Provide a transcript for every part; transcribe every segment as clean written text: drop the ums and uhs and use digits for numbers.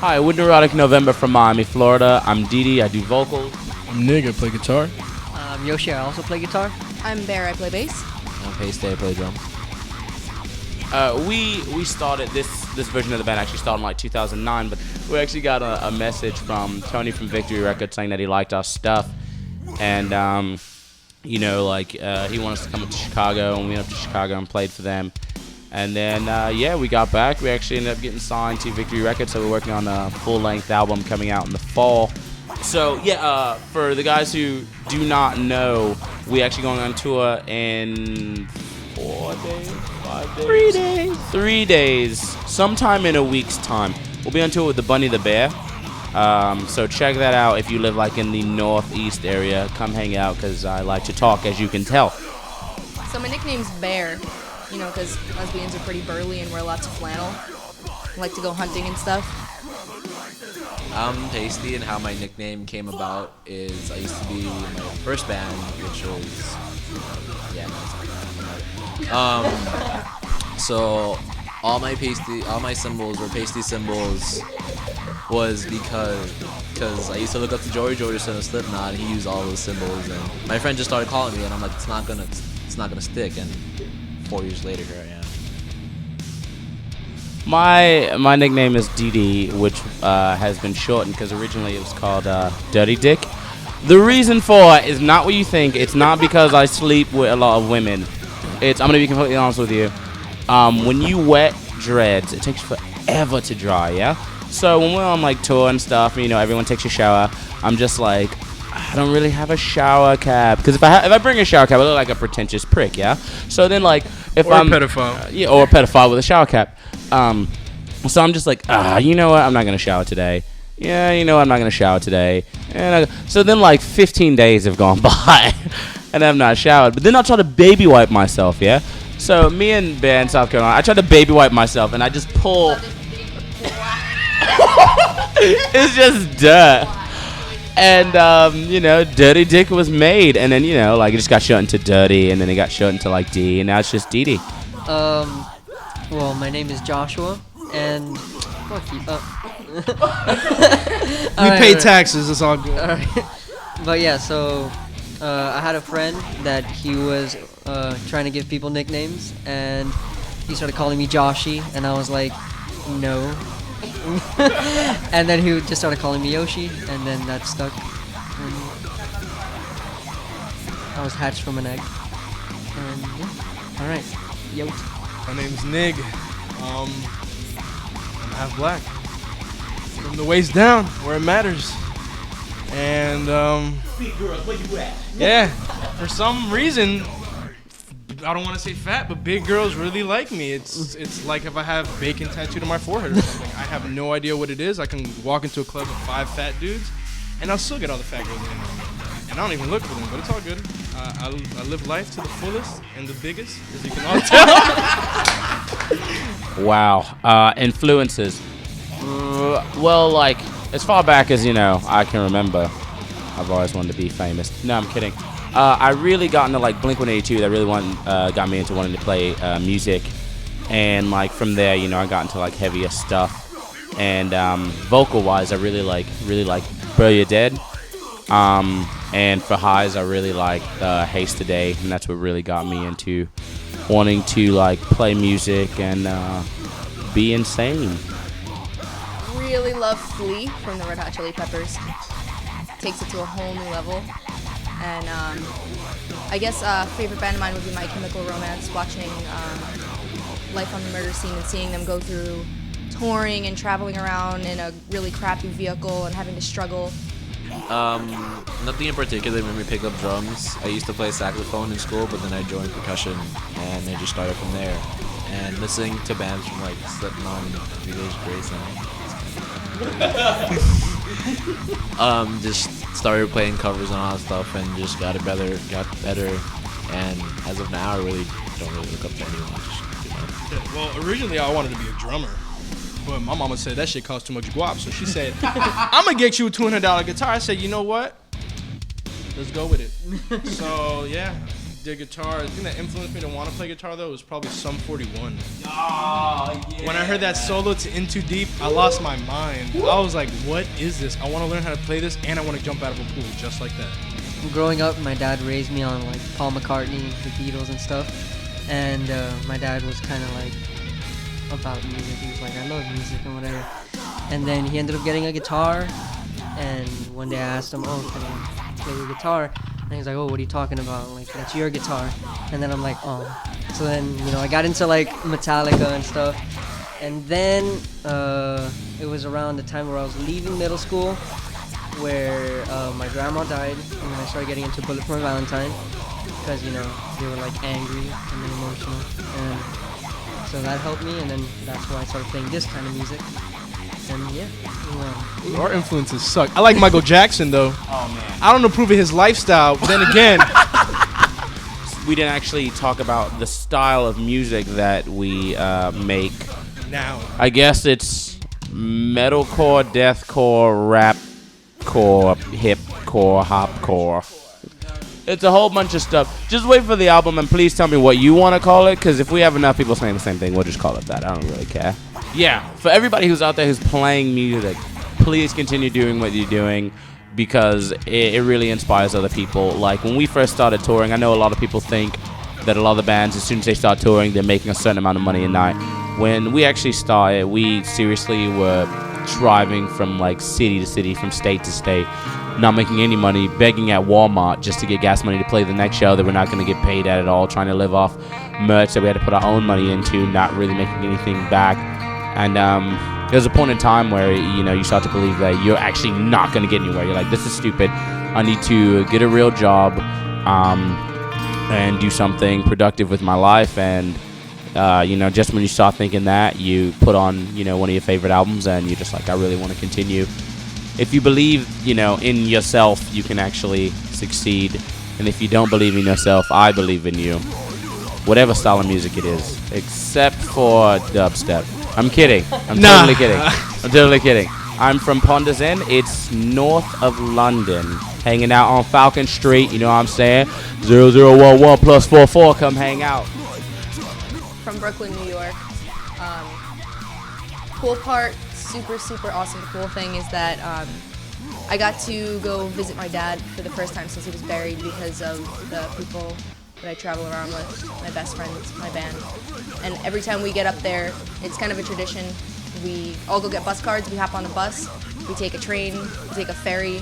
Hi, we're Neurotic November from Miami, Florida. I'm Didi. I do vocals. I'm Nig, I play guitar. Yoshi, I also play guitar. I'm Bear, I play bass. I'm Paste, I play drums. We started this version of the band actually started in like 2009, but we actually got a message from Tony from Victory Records saying that he liked our stuff, and he wanted us to come up to Chicago, and we went up to Chicago and played for them. And then, we got back. We actually ended up getting signed to Victory Records, so we're working on a full-length album coming out in the fall. So, for the guys who do not know, we actually going on tour in 4 days, 5 days? 3 days. Sometime in a week's time. We'll be on tour with the Bunny the Bear. So check that out if you live like in the northeast area. Come hang out because I like to talk, as you can tell. So my nickname's Bear, because lesbians are pretty burly and wear lots of flannel. I like to go hunting and stuff. I'm Pasty, and how my nickname came about is I used to be in my first band, which was so all my symbols were pasty symbols was because I used to look up to Joey Jordison of Slipknot, and he used all those symbols, and my friend just started calling me, and I'm like, it's not gonna stick, and 4 years later here I am. My nickname is DD, which has been shortened because originally it was called Dirty Dick. The reason for it is not what you think. It's not because I sleep with a lot of women. I'm going to be completely honest with you. When you wet dreads, it takes forever to dry, yeah? So when we're on like tour and stuff, and, everyone takes a shower, I'm just like, I don't really have a shower cap. Because if I bring a shower cap, I look like a pretentious prick, yeah? So then like, if Or I'm... a pedophile. Or a pedophile with a shower cap. So I'm just like, you know what? I'm not going to shower today. Yeah, I'm not going to shower today. So then like 15 days have gone by and I've not showered. But then I'll try to baby wipe myself, yeah? So me and Bear in South Carolina, I tried to baby wipe myself and I just pull. It's just dirt. And, Dirty Dick was made. And then, it just got short into Dirty, and then it got short into like D, and now it's just DD. Well, my name is Joshua, and fuck you. We pay taxes, it's all good. All right. But yeah, so I had a friend that he was trying to give people nicknames, and he started calling me Joshy, and I was like, no. And then he just started calling me Yoshi, and then that stuck. And I was hatched from an egg. And yeah. All right, yo. My name's Nig. I'm half black. From the waist down, where it matters. And Big girls, where you at? yeah, for some reason, I don't want to say fat, but big girls really like me. It's like if I have bacon tattooed on my forehead or something. I have no idea what it is. I can walk into a club with 5 fat dudes, and I'll still get all the fat girls in there. And I don't even look for them, but it's all good. I live life to the fullest and the biggest, as you can all tell. Wow. Influences. Well, like, as far back as, I can remember, I've always wanted to be famous. No, I'm kidding. I really got into, like, Blink-182. That really got me into wanting to play music. And, like, from there, I got into, like, heavier stuff. And vocal-wise, I really like Bro You're Dead. And for highs, I really like Haste Today, and that's what really got me into wanting to like play music and be insane. Really love Flea from the Red Hot Chili Peppers. Takes it to a whole new level. And I guess favorite band of mine would be My Chemical Romance. Watching Life on the Murder Scene and seeing them go through touring and traveling around in a really crappy vehicle and having to struggle. Nothing in particular made me pick up drums. I used to play saxophone in school, but then I joined percussion, and I just started from there. And listening to bands from like Slipknot and Village Grace, just started playing covers and all that stuff, and just got better. And as of now, I really don't look up to anyone. Yeah, well, originally I wanted to be a drummer, but my mama said that shit costs too much guap, so she said, I'm gonna get you a $200 guitar. I said, you know what? Let's go with it. So yeah, the guitar, the thing that influenced me to want to play guitar though was probably Sum 41. Oh, yeah. When I heard that solo to In Too Deep, I lost my mind. I was like, what is this? I want to learn how to play this, and I want to jump out of a pool just like that. Growing up, my dad raised me on like Paul McCartney, the Beatles, and stuff. And my dad was kind of like about music. He was like, I love music and whatever. And then he ended up getting a guitar. And one day I asked him, oh, can I play your guitar? And he's like, oh, what are you talking about? I'm like, that's your guitar. And then I'm like, oh. So then, I got into like Metallica and stuff. And then it was around the time where I was leaving middle school, where my grandma died, and then I started getting into Bullet for My Valentine, because they were like angry and then emotional, and so that helped me, and then that's why I started playing this kind of music, and yeah. Our influences suck. I like Michael Jackson though. Oh man. I don't approve of his lifestyle, but then again, We didn't actually talk about the style of music that we make. now I guess it's metalcore, deathcore, rapcore, hipcore, hopcore. It's a whole bunch of stuff. Just wait for the album and please tell me what you want to call it, because if we have enough people saying the same thing, we'll just call it that. I don't really care. Yeah, for everybody who's out there who's playing music, please continue doing what you're doing, because it really inspires other people. Like when we first started touring, I know a lot of people think that a lot of the bands, as soon as they start touring, they're making a certain amount of money a night. When we actually started, we seriously were driving from like city to city, from state to state, not making any money, begging at Walmart just to get gas money to play the next show that we're not going to get paid at all, trying to live off merch that we had to put our own money into, not really making anything back. And there's a point in time where you start to believe that you're actually not going to get anywhere. You're like, this is stupid. I need to get a real job and do something productive with my life. And just when you start thinking that, you put on one of your favorite albums, and you're just like, I really want to continue. If you believe in yourself, you can actually succeed. And if you don't believe in yourself, I believe in you. Whatever style of music it is, except for dubstep. I'm kidding. I'm totally kidding. I'm totally kidding. I'm from Ponders End. It's north of London. Hanging out on Falcon Street. You know what I'm saying? 0011 plus 44. Come hang out. From Brooklyn, New York. Cool part, super awesome. The cool thing is that I got to go visit my dad for the first time since he was buried, because of the people that I travel around with, my best friends, my band. And every time we get up there, it's kind of a tradition. We all go get bus cards, we hop on the bus, we take a train, we take a ferry,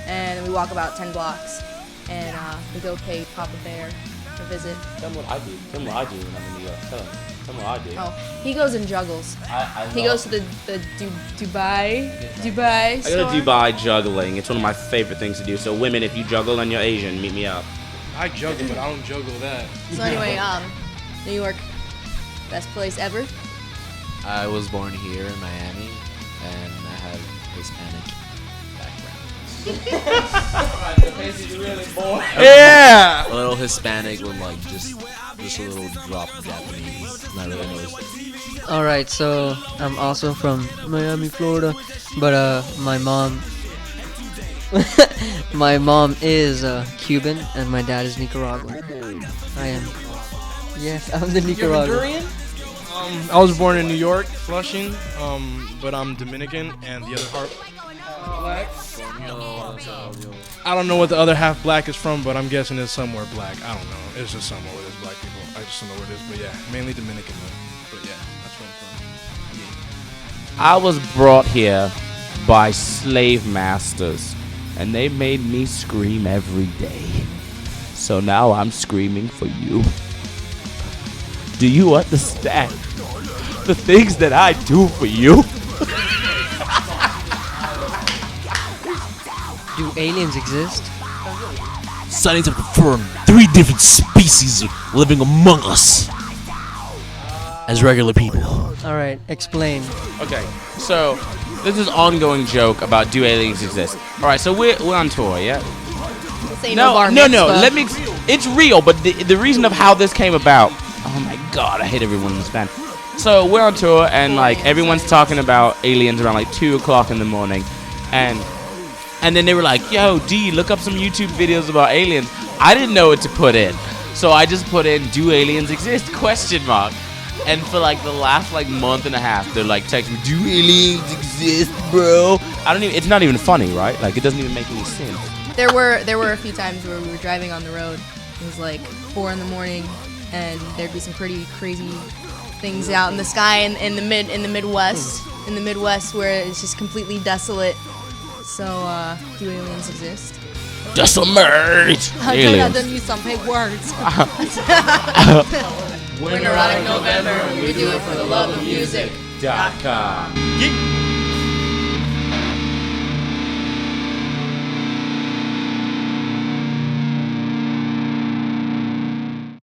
and we walk about 10 blocks. And we go pay Papa Bear a visit. Tell me what I do. Tell me what I do when I'm in New York. Tell me what I do. Oh, he goes and juggles. He love- goes to the Dubai I store. go to Dubai juggling. It's one of my favorite things to do. So women, if you juggle and you're Asian, meet me up. I juggle, but I don't juggle that. So anyway, New York, best place ever. I was born here in Miami, and I have Hispanic background. Yeah. A little Hispanic with like just a little drop of Japanese. Not really noticed. All right, so I'm also from Miami, Florida, but my mom is Cuban and my dad is Nicaraguan. I am. Yes, I'm the Nicaraguan. I was born in New York, Flushing, but I'm Dominican, and the other half black. I don't know what the other half black is from, but I'm guessing it's somewhere black. I don't know. It's just somewhere where there's black people. I just don't know where it is, but yeah, mainly Dominican though. But yeah, that's where I'm from. I was brought here by slave masters, and they made me scream every day. So now I'm screaming for you. Do you understand the things that I do for you? Do aliens exist? Scientists have confirmed 3 different species are living among us as regular people. All right, explain. Okay, so this is ongoing joke about do aliens exist. All right, so we're on tour, yeah? This ain't No, bar no. mitzvah. Let me. It's real, but the reason of how this came about. Oh my God, I hate everyone in this band. So we're on tour, and like everyone's talking about aliens around like 2 o'clock in the morning, and then they were like, "Yo, D, look up some YouTube videos about aliens." I didn't know what to put in, So I just put in, do aliens exist? Question mark. And for like the last like month and a half, they're like texting me, do aliens exist, bro? I don't even, it's not even funny, right? Like it doesn't even make any sense. There were a few times where we were driving on the road. It was like 4 in the morning, and there'd be some pretty crazy things out in the sky in the Midwest where it's just completely desolate. So do aliens exist? Decimate! I Aliens. done use some big words. We're Neurotic November. We do it for the love of music. .com. Geek.